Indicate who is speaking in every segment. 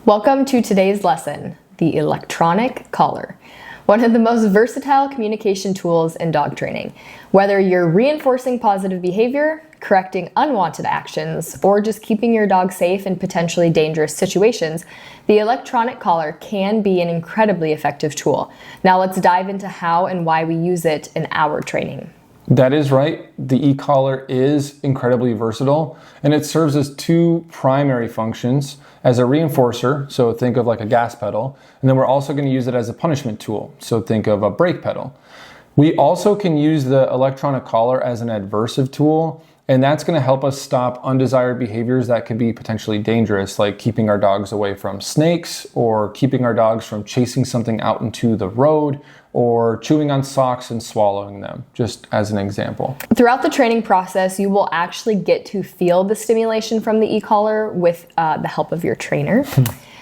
Speaker 1: Welcome to today's lesson, the electronic collar. One of the most versatile communication tools in dog training. Whether you're reinforcing positive behavior, correcting unwanted actions, or just keeping your dog safe in potentially dangerous situations, the electronic collar can be an incredibly effective tool. Now let's dive into how and why we use it in our training.
Speaker 2: That is right. The e-collar is incredibly versatile, and it serves as two primary functions: as a reinforcer, so think of like a gas pedal, and then we're also going to use it as a punishment tool, so think of a brake pedal. We also can use the electronic collar as an adversive tool, and that's going to help us stop undesired behaviors that can be potentially dangerous, like keeping our dogs away from snakes, or keeping our dogs from chasing something out into the road, or chewing on socks and swallowing them, just as an example.
Speaker 1: Throughout the training process, you will actually get to feel the stimulation from the e-collar with the help of your trainer.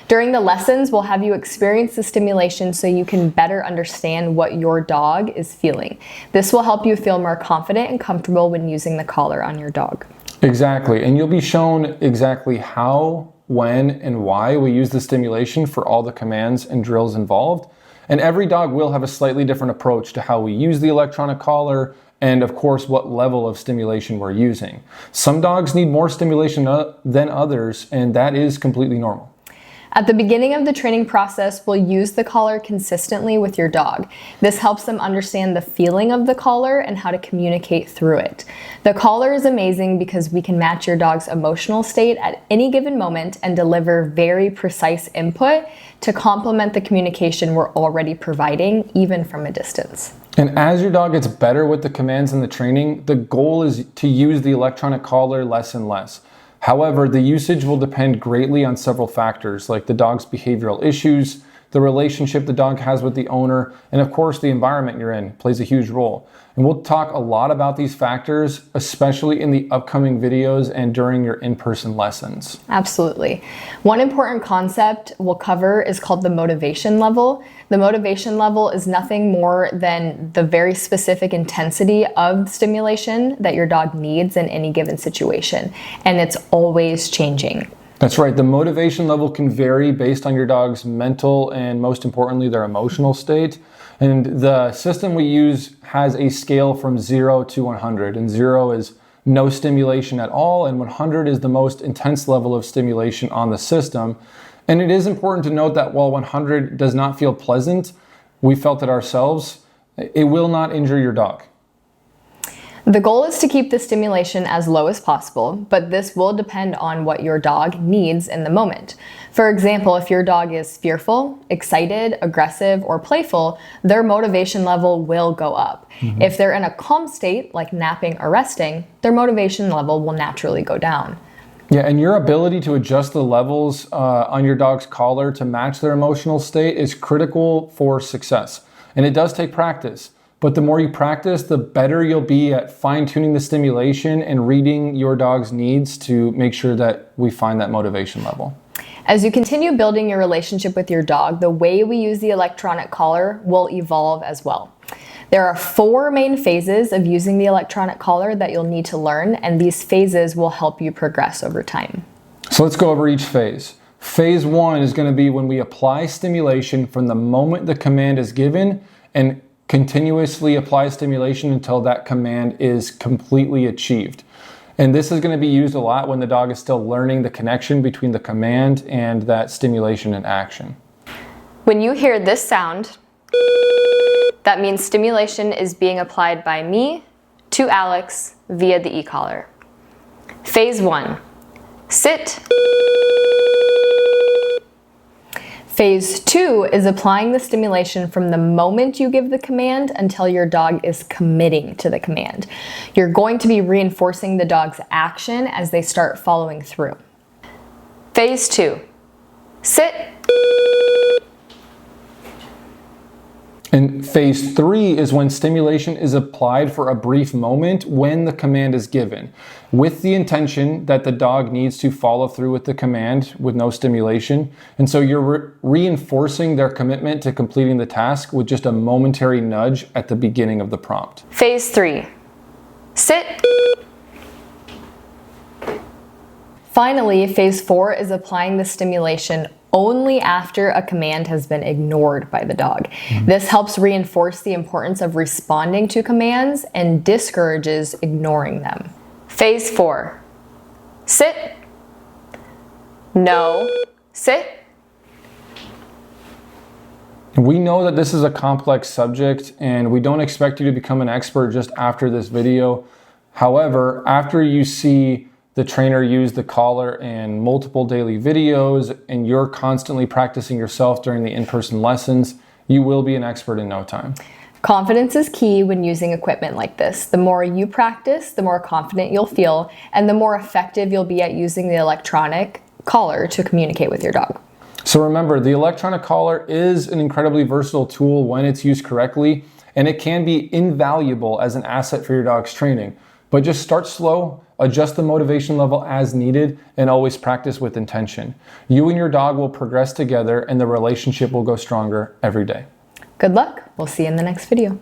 Speaker 1: During the lessons, we'll have you experience the stimulation so you can better understand what your dog is feeling. This will help you feel more confident and comfortable when using the collar on your dog.
Speaker 2: Exactly, and you'll be shown exactly how, when, and why we use the stimulation for all the commands and drills involved. And every dog will have a slightly different approach to how we use the electronic collar and, of course, what level of stimulation we're using. Some dogs need more stimulation than others, and that is completely normal.
Speaker 1: At the beginning of the training process, we'll use the collar consistently with your dog. This helps them understand the feeling of the collar and how to communicate through it. The collar is amazing because we can match your dog's emotional state at any given moment and deliver very precise input to complement the communication we're already providing, even from a distance.
Speaker 2: And as your dog gets better with the commands and the training, the goal is to use the electronic collar less and less. However, the usage will depend greatly on several factors, like the dog's behavioral issues, the relationship the dog has with the owner, and of course the environment you're in plays a huge role. And we'll talk a lot about these factors, especially in the upcoming videos and during your in-person lessons.
Speaker 1: Absolutely. One important concept we'll cover is called the motivation level. The motivation level is nothing more than the very specific intensity of stimulation that your dog needs in any given situation, and it's always changing.
Speaker 2: That's right. The motivation level can vary based on your dog's mental and, most importantly, their emotional state. And the system we use has a scale from 0 to 100. And 0 is no stimulation at all, and 100 is the most intense level of stimulation on the system. And it is important to note that while 100 does not feel pleasant, we felt it ourselves, it will not injure your dog.
Speaker 1: The goal is to keep the stimulation as low as possible, but this will depend on what your dog needs in the moment. For example, if your dog is fearful, excited, aggressive, or playful, their motivation level will go up. If they're in a calm state, like napping or resting, their motivation level will naturally go down.
Speaker 2: Yeah, and your ability to adjust the levels on your dog's collar to match their emotional state is critical for success. And it does take practice. But the more you practice, the better you'll be at fine-tuning the stimulation and reading your dog's needs to make sure that we find that motivation level.
Speaker 1: As you continue building your relationship with your dog, the way we use the electronic collar will evolve as well. There are 4 main phases of using the electronic collar that you'll need to learn, and these phases will help you progress over time.
Speaker 2: So let's go over each phase. Phase 1 is going to be when we apply stimulation from the moment the command is given and continuously apply stimulation until that command is completely achieved. And this is going to be used a lot when the dog is still learning the connection between the command and that stimulation and action.
Speaker 1: When you hear this sound, that means stimulation is being applied by me to Alex via the e-collar. Phase 1, sit. Phase 2 is applying the stimulation from the moment you give the command until your dog is committing to the command. You're going to be reinforcing the dog's action as they start following through. Phase 2, sit.
Speaker 2: And phase 3 is when stimulation is applied for a brief moment when the command is given, with the intention that the dog needs to follow through with the command with no stimulation. And so you're reinforcing their commitment to completing the task with just a momentary nudge at the beginning of the prompt.
Speaker 1: Phase 3, sit. Finally, phase 4 is applying the stimulation only after a command has been ignored by the dog. This helps reinforce the importance of responding to commands and discourages ignoring them. Phase 4. Sit. No. Sit.
Speaker 2: We know that this is a complex subject and we don't expect you to become an expert just after this video. However, after you see the trainer use the collar in multiple daily videos and you're constantly practicing yourself during the in-person lessons, you will be an expert in no time.
Speaker 1: Confidence is key when using equipment like this. The more you practice, the more confident you'll feel, and the more effective you'll be at using the electronic collar to communicate with your dog.
Speaker 2: So remember, the electronic collar is an incredibly versatile tool when it's used correctly, and it can be invaluable as an asset for your dog's training. But just start slow, adjust the motivation level as needed, and always practice with intention. You and your dog will progress together and the relationship will go stronger every day.
Speaker 1: Good luck. We'll see you in the next video.